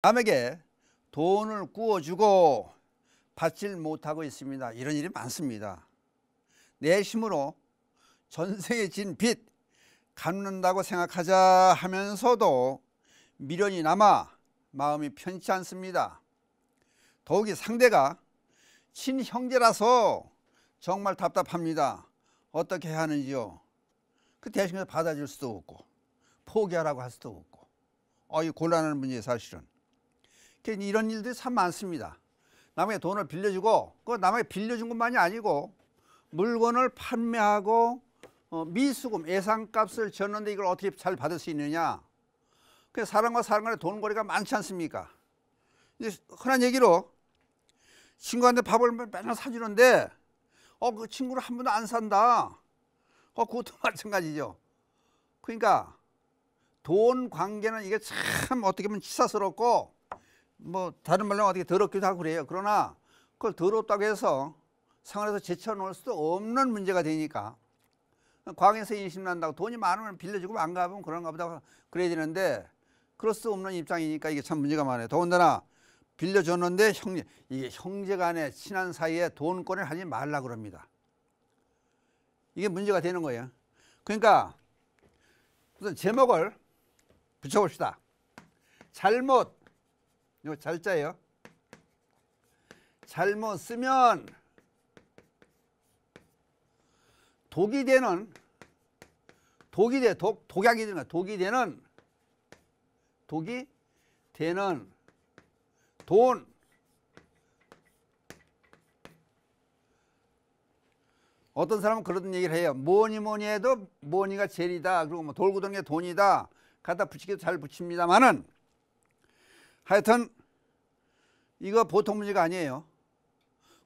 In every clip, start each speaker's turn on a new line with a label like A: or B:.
A: 남에게 돈을 구워주고 받질 못하고 있습니다. 이런 일이 많습니다. 내 힘으로 전생에 진 빚 갚는다고 생각하자 하면서도 미련이 남아 마음이 편치 않습니다. 더욱이 상대가 친형제라서 정말 답답합니다. 어떻게 해야 하는지요? 그 대신에 받아줄 수도 없고 포기하라고 할 수도 없고 이 곤란한 문제예요, 사실은. 이런 일들이 참 많습니다. 남에게 돈을 빌려주고 그 남에게 빌려준 것만이 아니고 물건을 판매하고 미수금 예상값을 줬는데 이걸 어떻게 잘 받을 수 있느냐. 사람과 사람 간의 돈거래가 많지 않습니까? 이제 흔한 얘기로 친구한테 밥을 맨날 사주는데 그 친구를 한 번도 안 산다. 그것도 마찬가지죠. 그러니까 돈 관계는 이게 참 어떻게 보면 치사스럽고 뭐 다른 말로 어떻게 더럽기도 하고 그래요. 그러나 그걸 더럽다고 해서 상황에서 제쳐놓을 수도 없는 문제가 되니까 광에서 인심 난다고 돈이 많으면 빌려주고 안 갚으면 그런가 보다 그래야 되는데 그럴 수 없는 입장이니까 이게 참 문제가 많아요. 더군다나 빌려줬는데 이게 형제간에 친한 사이에 돈권을 하지 말라 그럽니다. 이게 문제가 되는 거예요. 그러니까 우선 제목을 붙여봅시다. 잘못, 이거 잘자예요. 잘못 쓰면 독이 되는, 독약이 되는 거야. 독이 되는 돈. 어떤 사람은 그런 얘기를 해요. 뭐니 해도 뭐니가 제일이다. 그리고 뭐 돌고 도는 게 돈이다. 갖다 붙이기도 잘 붙입니다만은 하여튼 이거 보통 문제가 아니에요.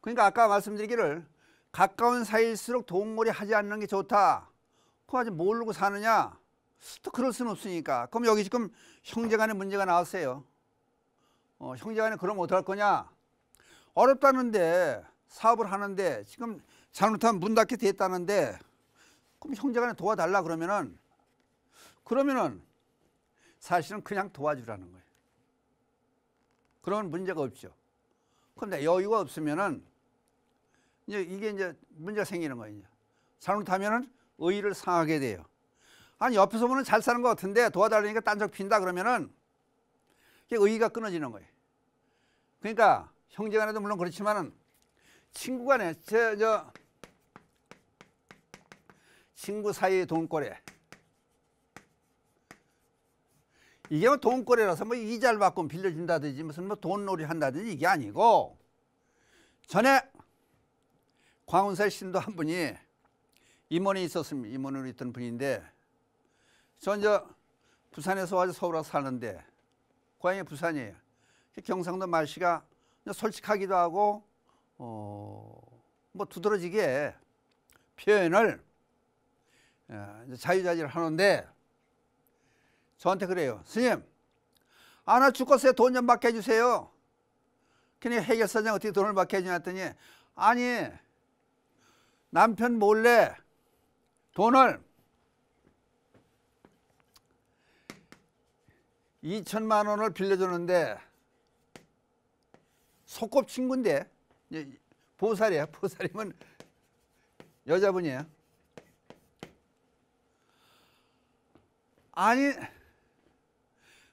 A: 그러니까 아까 말씀드리기를 가까운 사이일수록 돈거래 하지 않는 게 좋다. 그거 아직 모르고 사느냐? 또 그럴 수는 없으니까. 그럼 여기 지금 형제간에 문제가 나왔어요. 형제간에 그러면 어떡할 거냐? 어렵다는데 사업을 하는데 지금 잘못하면 문 닫게 됐다는데 그럼 형제간에 도와달라 그러면은 사실은 그냥 도와주라는 거예요. 그러면 문제가 없죠. 그런데 여유가 없으면은 이게 문제가 생기는 거예요. 잘못하면은 의의를 상하게 돼요. 아니 옆에서 보면 잘 사는 것 같은데 도와달라니까 딴적 핀다 그러면은 의의가 끊어지는 거예요. 그러니까 형제간에도 물론 그렇지만은 친구간에 친구 사이의 돈거래 이게 뭐 돈거래라서 뭐 이자를 받고 빌려준다든지 무슨 뭐 돈놀이 한다든지 이게 아니고 전에 광운사의 신도 한 분이 임원에 있었습니다. 임원으로 있던 분인데 전 부산에서 와서 서울 와서 사는데 고향이 부산이에요. 경상도 말씨가 솔직하기도 하고 뭐 두드러지게 표현을 자유자재를 하는데 저한테 그래요. 스님, 나 죽었어요. 돈 좀 받게 해주세요. 그냥 해결사장 어떻게 돈을 받게 해주냐 했더니 아니 남편 몰래 돈을 2천만 원을 빌려주는데 소꿉친구인데 보살이에요. 보살이면 여자분이에요. 아니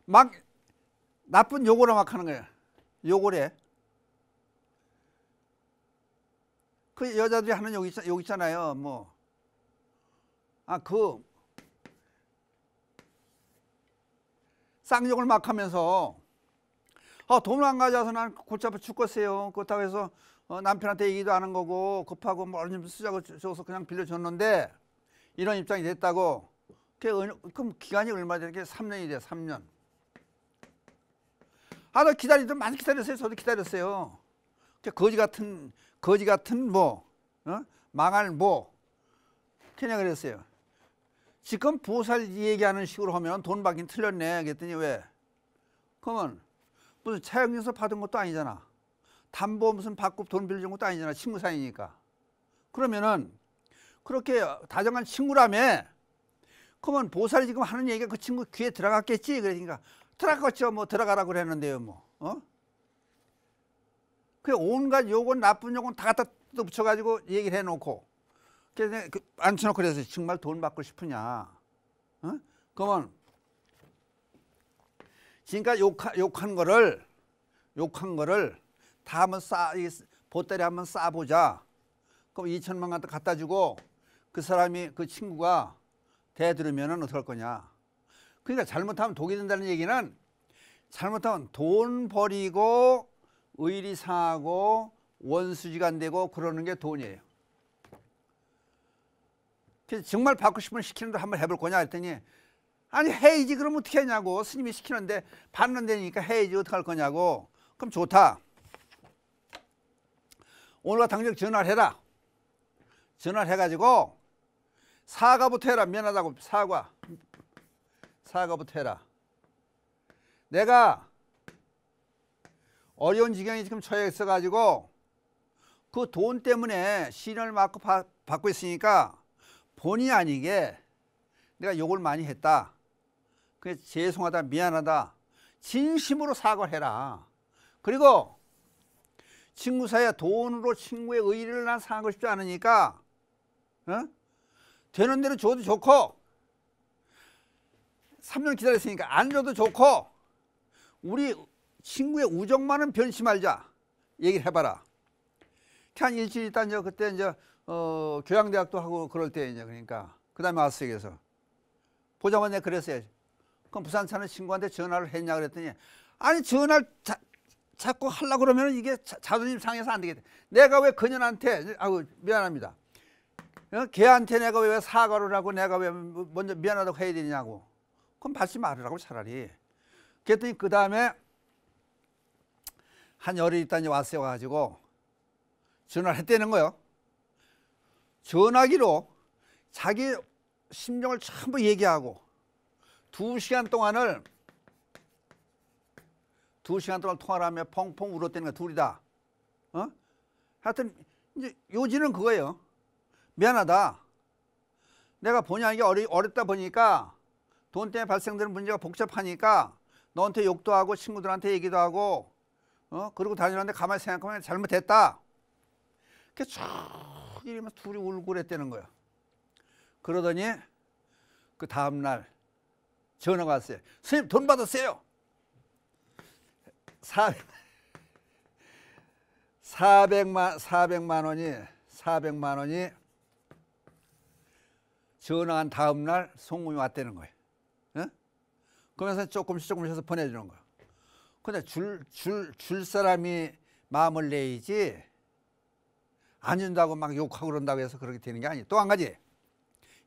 A: 막 나쁜 욕을 막 하는 거예요. 욕을 해. 그 여자들이 하는 욕 있잖아요. 뭐 쌍욕을 막 하면서 돈을 안 가져와서 난 골치 아파 죽겠어요. 그렇다고 해서 남편한테 얘기도 안 한 거고 급하고 뭐 얼른 좀 쓰자고 줘서 그냥 빌려줬는데 이런 입장이 됐다고. 그럼 기간이 얼마 되는 게 3년이 돼요. 3년. 나 기다리던 많이 기다렸어요. 저도 기다렸어요. 거지 같은 망할 그냥 그랬어요. 지금 보살 얘기하는 식으로 하면 돈 받긴 틀렸네. 그랬더니 왜? 그러면 무슨 차용증서 받은 것도 아니잖아. 담보 무슨 받고 돈 빌려준 것도 아니잖아. 친구 사이니까. 그러면은 그렇게 다정한 친구라며 그러면 보살이 지금 하는 얘기가 그 친구 귀에 들어갔겠지. 그러니까 들어갔죠. 뭐 들어가라고 그랬는데요. 뭐. 그 온갖 욕은 나쁜 욕은 다 갖다 또 붙여가지고 얘기를 해놓고 그래서 앉혀놓고 그래서 정말 돈 받고 싶으냐? 그러면 지금까지 욕한 거를 다 한번 보따리 한번 싸보자. 그럼 2천만 원 갖다 주고 그 사람이 그 친구가 대들으면은 어떡할 거냐? 그러니까 잘못하면 독이 된다는 얘기는 잘못하면 돈 버리고 의리 상하고 원수지가 안 되고 그러는 게 돈이에요. 그래서 정말 받고 싶으면 시키는 대로 한번 해볼 거냐 했더니 아니 해야지. 그럼 어떻게 하냐고. 스님이 시키는데 받는 데니까 해야지. 어떡할 거냐고. 그럼 좋다. 오늘과 당장 전화를 해라. 전화를 해가지고 사과부터 해라. 미안하다고. 사과부터 해라. 내가 어려운 지경에 지금 처해 있어가지고 그 돈 때문에 시련을 받고 있으니까 본의 아니게 내가 욕을 많이 했다. 그래서 죄송하다, 미안하다, 진심으로 사과를 해라. 그리고 친구 사이에 돈으로 친구의 의리를 난 상하고 싶지 않으니까 되는 대로 줘도 좋고 3년 기다렸으니까 안 줘도 좋고 우리 친구의 우정만은 변치 말자. 얘기를 해봐라. 한 일주일 있다 이제 그때 이제 교양대학도 하고 그럴 때 이제 그러니까 그 다음에 왔어요. 그래서 보자마자 내가 그랬어요. 그럼 부산 사는 친구한테 전화를 했냐 그랬더니 아니 전화를 자꾸 하려고 그러면 이게 자존심 상해서 안 되겠다. 내가 왜 그년한테 미안합니다. 걔한테 내가 왜 사과를 하고 내가 왜 먼저 미안하다고 해야 되냐고. 그럼 받지 말으라고 차라리. 그랬더니 그 다음에 한 열흘 있다 이제 왔어요. 가지고 전화를 했다는 거예요. 전화기로 자기 심정을 전부 얘기하고 2시간 동안 통화를 하며 펑펑 울었다는 거야. 둘이 다. 하여튼 이제 요지는 그거예요. 미안하다. 내가 본의 아니게 어렵다 보니까 돈 때문에 발생되는 문제가 복잡하니까 너한테 욕도 하고 친구들한테 얘기도 하고 그러고 다니는데 가만히 생각하면 잘못했다. 그래서 쭉 이러면서 둘이 울고 그랬다는 거야. 그러더니 그 다음날 전화가 왔어요. 선생님 돈 받았어요. 400만 원이 전화한 다음날 송금이 왔다는 거예요. 그러면서 조금씩 해서 보내주는 거예요. 근데 줄 사람이 마음을 내야지 안 준다고 막 욕하고 그런다고 해서 그렇게 되는 게 아니에요. 또 한 가지.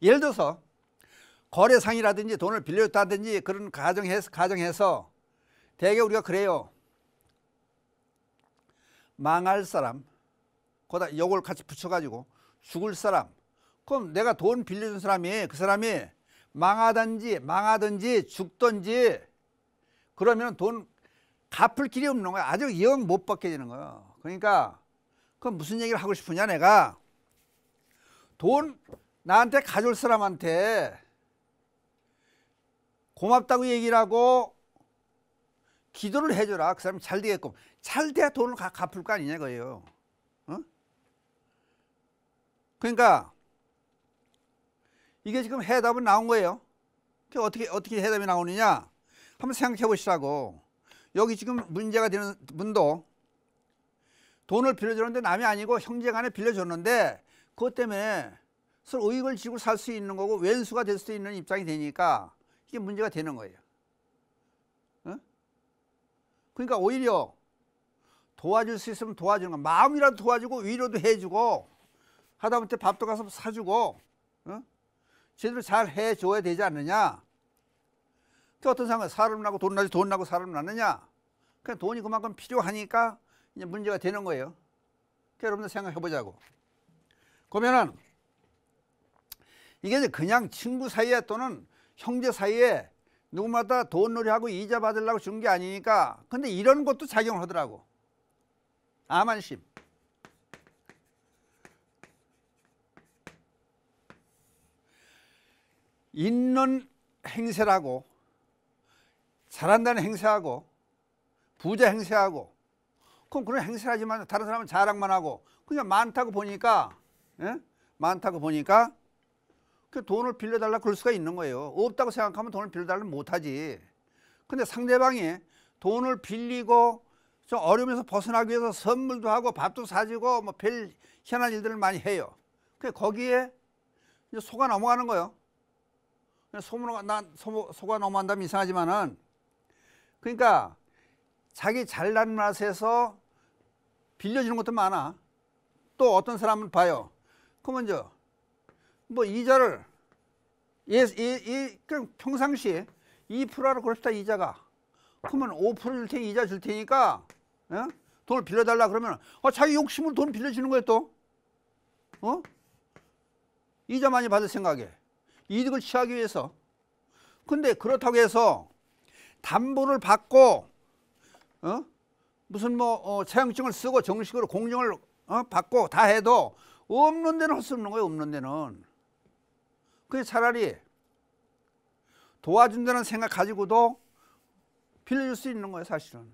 A: 예를 들어서 거래상이라든지 돈을 빌려줬다든지 그런 가정해서 대개 우리가 그래요. 망할 사람, 거기다 욕을 같이 붙여가지고 죽을 사람. 그럼 내가 돈 빌려준 사람이 그 사람이 망하든지 죽든지 그러면 돈 갚을 길이 없는 거야. 아주 영 못 받게 되는 거야. 그러니까 그럼 무슨 얘기를 하고 싶으냐 내가. 돈 나한테 가져올 사람한테 고맙다고 얘기를 하고 기도를 해줘라. 그 사람이 잘 되게끔. 잘 돼야 돈을 갚을 거 아니냐 그거예요. 그러니까 이게 지금 해답은 나온 거예요. 어떻게 해답이 나오느냐 한번 생각해 보시라고. 여기 지금 문제가 되는 분도 돈을 빌려줬는데 남이 아니고 형제간에 빌려줬는데 그것 때문에 서로 의익을 지고 살 수 있는 거고 왼수가 될 수 있는 입장이 되니까 이게 문제가 되는 거예요. 그러니까 오히려 도와줄 수 있으면 도와주는 거. 마음이라도 도와주고 위로도 해주고 하다못해 밥도 가서 사주고 제대로 잘 해줘야 되지 않느냐. 그 어떤 상황에 사람 나고 돈 나지 돈 나고 사람 나느냐. 그냥 돈이 그만큼 필요하니까 이제 문제가 되는 거예요. 그러니까 여러분들 생각해 보자고. 그러면은 이게 이제 그냥 친구 사이에 또는 형제 사이에 누구마다 돈 놀이하고 이자 받으려고 준 게 아니니까. 근데 이런 것도 작용을 하더라고. 암안심. 있는 행세라고 잘한다는 행세하고 부자 행세하고, 그럼 그런 행세를 하지만 다른 사람은 자랑만 하고 그냥 많다고 보니까, 예? 많다고 보니까 그 돈을 빌려달라 그럴 수가 있는 거예요. 없다고 생각하면 돈을 빌려달라면 못하지. 근데 상대방이 돈을 빌리고 좀 어려움에서 벗어나기 위해서 선물도 하고 밥도 사주고 뭐 별 희한한 일들을 많이 해요. 거기에 이제 속아 넘어가는 거예요. 속아 넘어간다면 이상하지만은, 그러니까 자기 잘난 맛에서 빌려주는 것도 많아. 또 어떤 사람은 봐요. 그러면 이제 뭐 이자를 그냥 평상시에 2%로 그럽시다, 이자가. 그러면 5% 줄 테니 이자 줄 테니까, 예? 돈을 빌려달라 그러면 자기 욕심으로 돈 빌려주는 거예요 또. 이자 많이 받을 생각에 이득을 취하기 위해서. 근데 그렇다고 해서 담보를 받고 무슨 뭐 채용증을 쓰고 정식으로 공증을 받고 다 해도 없는 데는 할 수 없는 거예요. 없는 데는. 그게 차라리 도와준다는 생각 가지고도 빌려줄 수 있는 거예요, 사실은.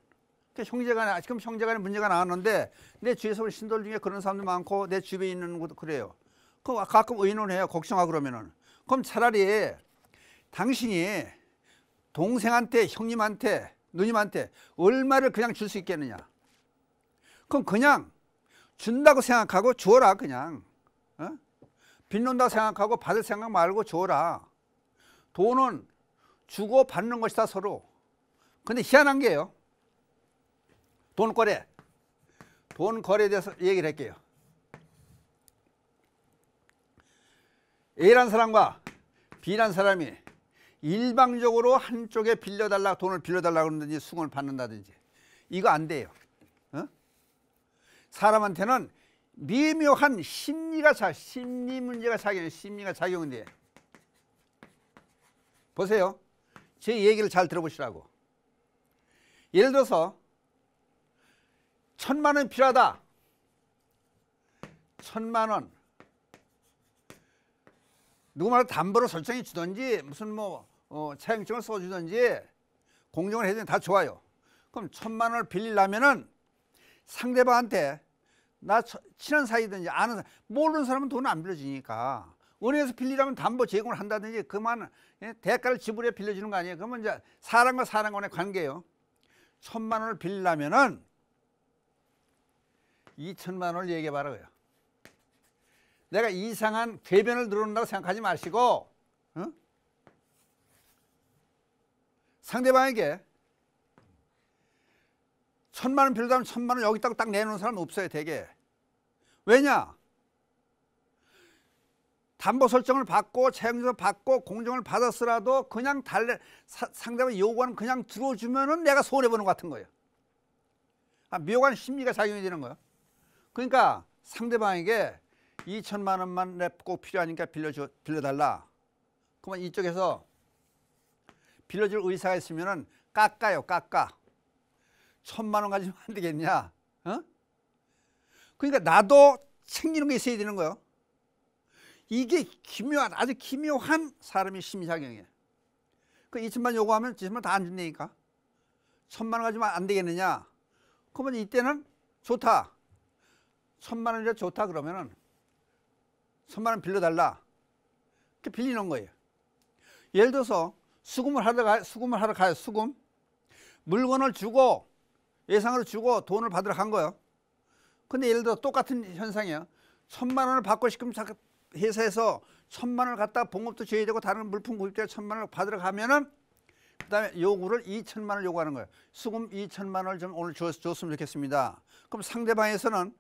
A: 그러니까 형제간에, 지금 형제간에 문제가 나왔는데 내 주위에서 본 신도들 중에 그런 사람도 많고 내 주변에 있는 것도 그래요. 그 가끔 의논해요. 걱정하고 그러면은. 그럼 차라리 당신이 동생한테, 형님한테, 누님한테 얼마를 그냥 줄 수 있겠느냐. 그럼 그냥 준다고 생각하고 주어라, 그냥. 빚는다고 생각하고 받을 생각 말고 주어라. 돈은 주고 받는 것이다, 서로. 근데 희한한 게요. 돈 거래에 대해서 얘기를 할게요. A라는 사람과 B라는 사람이 일방적으로 한쪽에 돈을 빌려달라 그러든지 수금을 받는다든지, 이거 안 돼요. 사람한테는 미묘한 심리 문제가 심리가 작용돼. 보세요. 제 얘기를 잘 들어보시라고. 예를 들어서 1,000만 원 필요하다. 1,000만 원. 누구마다 담보로 설정해 주든지 무슨 차용증을 써주든지 공정을 해주든지 다 좋아요. 그럼 1,000만 원을 빌리려면은 상대방한테 나 친한 사이든지 아는 사람, 모르는 사람은 돈을 안 빌려주니까 은행에서 빌리려면 담보 제공을 한다든지 그만 대가를 지불해 빌려주는 거 아니에요. 그러면 이제 사람과 사람 간의 관계예요. 1,000만 원을 빌리려면은 2,000만 원을 얘기해 봐라고요. 내가 이상한 궤변을 늘어놓는다고 생각하지 마시고, 상대방에게 1,000만 원 빌려다면 1,000만 원 여기 딱 내놓는 사람은 없어요, 되게. 왜냐? 담보 설정을 받고 채용증을 받고 공정을 받았으라도 그냥 상대방이 요구하는 그냥 들어주면은 내가 손해보는 것 같은 거예요. 묘한 심리가 작용이 되는 거예요. 그러니까 상대방에게 2,000만 원만 꼭 필요하니까 빌려달라. 그러면 이쪽에서 빌려줄 의사가 있으면은 깎아요, 깎아. 1,000만 원 가지면 안 되겠냐? 그러니까 나도 챙기는 게 있어야 되는 거예요. 이게 아주 기묘한 사람의 심리작용이에요. 그 2,000만 원 요구하면 2,000만 다 안 준다니까. 1,000만 원 가지면 안 되겠느냐? 그러면 이때는 좋다. 1,000만 원이라 좋다 그러면은 1,000만 원 빌려달라. 이렇게 빌리는 거예요. 예를 들어서 수금을 하러 가요. 수금. 물건을 주고 예상으로 주고 돈을 받으러 간 거예요. 근데 예를 들어 똑같은 현상이에요. 1,000만 원을 받고 싶으면 회사에서 1,000만 원을 갖다가 봉급도 줘야 되고 다른 물품 구입 때문에 1,000만 원을 받으러 가면은 그다음에 요구를 2,000만 원을 요구하는 거예요. 수금 2,000만 원을 좀 오늘 줬으면 좋겠습니다. 그럼 상대방에서는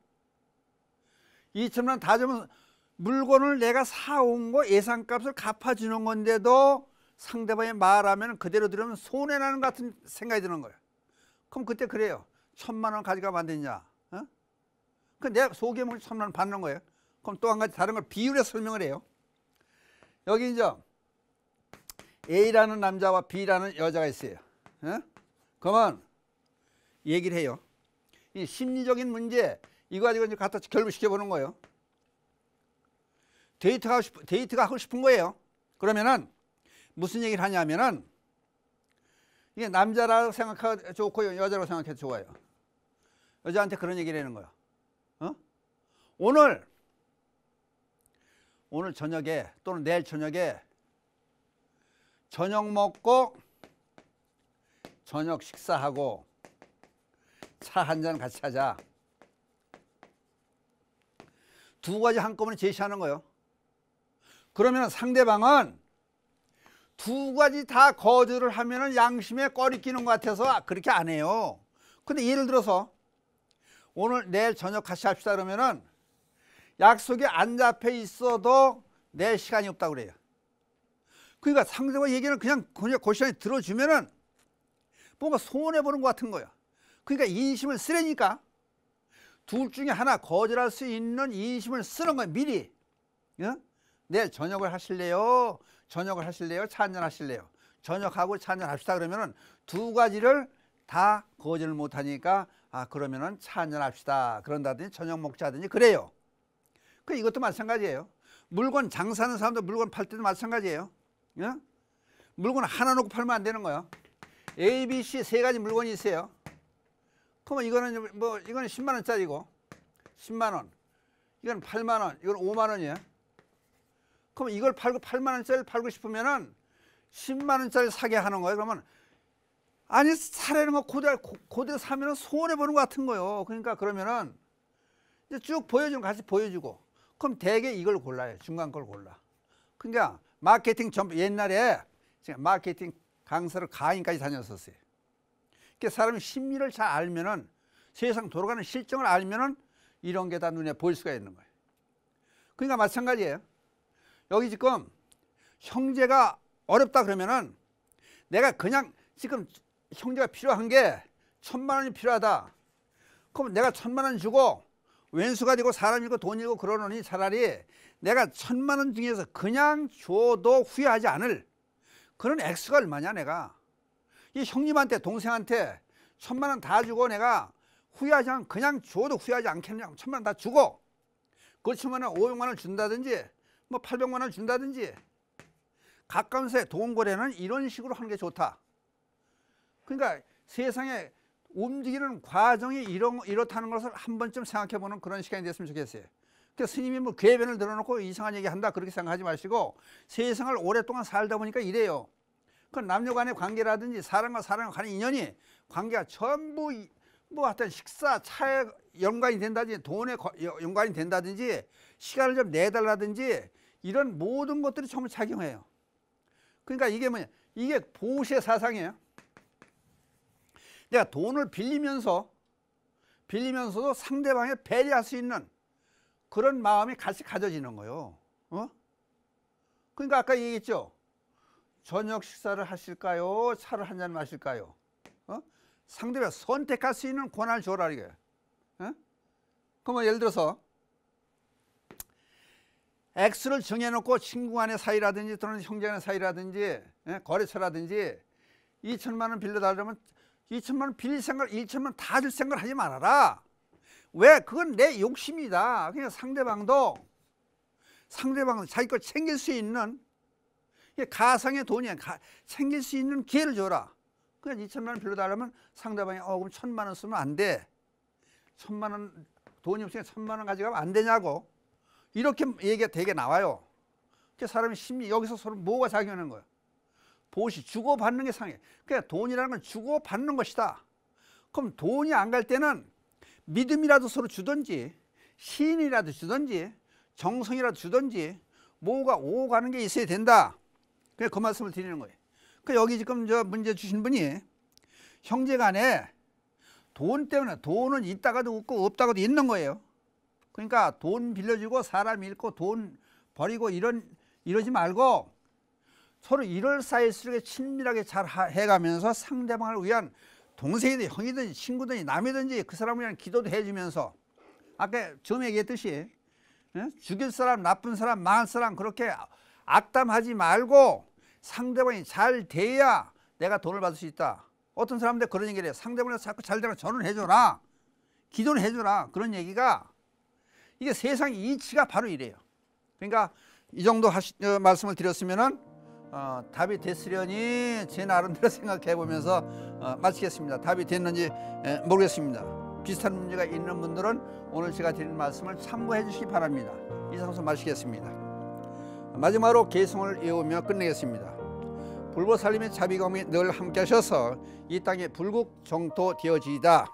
A: 2,000만 원 다 주면 물건을 내가 사온 거 예상값을 갚아주는 건데도 상대방이 말하면 그대로 들으면 손해나는 것 같은 생각이 드는 거예요. 그럼 그때 그래요. 1,000만 원 가져가면 안 되냐? 그 내가 소개물 1,000만 원 받는 거예요. 그럼 또 한 가지 다른 걸 비율해서 설명을 해요. 여기 이제 A라는 남자와 B라는 여자가 있어요. 그러면 얘기를 해요. 이 심리적인 문제 이거 가지고 이제 갖다 결부시켜 보는 거예요. 데이트가 하고 싶은 거예요. 그러면은 무슨 얘기를 하냐면은 이게 남자라고 생각하고 좋고 여자라고 생각해도 좋아요. 여자한테 그런 얘기를 하는 거야. 오늘 저녁에 또는 내일 저녁에 저녁 먹고 저녁 식사하고 차 한 잔 같이 하자. 두 가지 한꺼번에 제시하는 거예요. 그러면 상대방은 두 가지 다 거절을 하면은 양심에 꺼리 끼는 것 같아서 그렇게 안 해요. 근데 예를 들어서 오늘 내일 저녁 같이 합시다 그러면은 약속이 안 잡혀 있어도 내 시간이 없다고 그래요. 그러니까 상대방 얘기를 그냥 고시간에 들어주면은 뭔가 손해보는 것 같은 거야. 그러니까 인심을 쓰려니까 둘 중에 하나 거절할 수 있는 인심을 쓰는 거야, 미리. 내일 저녁을 하실래요? 저녁을 하실래요? 차 한잔 하실래요? 저녁하고 차 한잔 합시다 그러면은 두 가지를 다 거절을 못 하니까 그러면은 차 한잔 합시다 그런다든지 저녁 먹자든지 그래요. 이것도 마찬가지예요. 물건 장사하는 사람도 물건 팔 때도 마찬가지예요. 물건 하나 놓고 팔면 안 되는 거예요. A, B, C 세 가지 물건이 있어요. 그러면 이거는 이거는 10만 원짜리고 10만 원, 이건 8만 원, 이건 5만 원이에요. 그럼 이걸 팔고 8만 원짜리 팔고 싶으면은 10만 원짜리 사게 하는 거예요. 그러면 아니 사려는 거 그대로 사면은 손해 보는 것 같은 거예요. 그러니까 그러면은 이제 쭉 보여주면 같이 보여주고, 그럼 대개 이걸 골라요. 중간 걸 골라. 그러니까 마케팅 전부 옛날에 제가 마케팅 강사를 강의까지 다녔었어요. 그러니까 사람이 심리를 잘 알면은 세상 돌아가는 실정을 알면은 이런 게 다 눈에 보일 수가 있는 거예요. 그러니까 마찬가지예요. 여기 지금 형제가 어렵다 그러면은 내가 그냥 지금 형제가 필요한 게 1,000만 원이 필요하다. 그럼 내가 1,000만 원 주고 왼수가 되고 사람이고 돈이고 그러느니 차라리 내가 1,000만 원 중에서 그냥 줘도 후회하지 않을 그런 액수가 얼마냐. 내가 이 형님한테 동생한테 1,000만 원 다 주고 내가 후회하지 않 그냥 줘도 후회하지 않겠냐. 1,000만 원 다 주고 그렇지만 500만 원 준다든지 800만 원 준다든지 가까운 사이 돈 거래는 이런 식으로 하는 게 좋다. 그러니까 세상에 움직이는 과정이 이렇다는 것을 한 번쯤 생각해 보는 그런 시간이 됐으면 좋겠어요. 그러니까 스님이 궤변을 들어놓고 이상한 얘기 한다 그렇게 생각하지 마시고 세상을 오랫동안 살다 보니까 이래요. 그 남녀 간의 관계라든지 사람과 사람과 간의 인연이 관계가 전부 하여튼 식사, 차에 연관이 된다든지 돈에 연관이 된다든지 시간을 좀 내달라든지 이런 모든 것들이 전부 작용해요. 그러니까 이게 뭐냐, 이게 보시의 사상이에요. 내가 돈을 빌리면서도 상대방에 배려할 수 있는 그런 마음이 같이 가져지는 거예요. 그러니까 아까 얘기했죠. 저녁 식사를 하실까요? 차를 한 잔 마실까요? 상대방 선택할 수 있는 권한을 줘라 이게. 그러면 예를 들어서 X를 정해놓고 친구 간의 사이라든지 또는 형제 간의 사이라든지 거래처라든지 2,000만 원 빌려달라면 2,000만 원 빌릴 생각, 1,000만 원 다 줄 생각을 하지 말아라. 왜? 그건 내 욕심이다. 그냥 상대방도 자기 걸 챙길 수 있는 가상의 돈이야. 챙길 수 있는 기회를 줘라. 그냥 2,000만 원 빌려달라면 상대방이 그럼 1,000만 원 쓰면 안 돼. 1,000만 원 돈이 없으니까 1,000만 원 가져가면 안 되냐고. 이렇게 얘기가 되게 나와요. 사람의 심리 여기서 서로 뭐가 작용하는 거야? 보시 주고받는 게 상해. 그러니까 돈이라는 건 주고받는 것이다. 그럼 돈이 안 갈 때는 믿음이라도 서로 주든지 시인이라도 주든지 정성이라도 주든지 뭐가 오고 가는 게 있어야 된다. 그래서 그 말씀을 드리는 거예요. 그러니까 여기 지금 문제 주신 분이 형제간에 돈 때문에 돈은 있다가도 없고 없다가도 있는 거예요. 그러니까 돈 빌려주고 사람 잃고 돈 버리고 이러지 말고 서로 이럴싸일수록 친밀하게 잘 해가면서 상대방을 위한 동생이든 형이든 친구든 남이든지 그 사람을 위한 기도도 해주면서 아까 처음 얘기했듯이 죽일 사람, 나쁜 사람, 망할 사람 그렇게 악담하지 말고 상대방이 잘 돼야 내가 돈을 받을 수 있다. 어떤 사람들 그런 얘기를 해요. 상대방이 자꾸 잘 되면 전화를 해줘라. 기도를 해줘라. 그런 얘기가 이게 세상 이치가 바로 이래요. 그러니까 이 정도 말씀을 드렸으면은 답이 됐으려니 제 나름대로 생각해 보면서 마치겠습니다. 답이 됐는지 모르겠습니다. 비슷한 문제가 있는 분들은 오늘 제가 드린 말씀을 참고해 주시기 바랍니다. 이상서 마치겠습니다. 마지막으로 개성을 외우며 끝내겠습니다. 불보살님의 자비감이 늘 함께 하셔서 이 땅에 불국정토 되어지이다.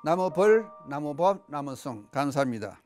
A: 나무벌, 나무법, 나무성. 감사합니다.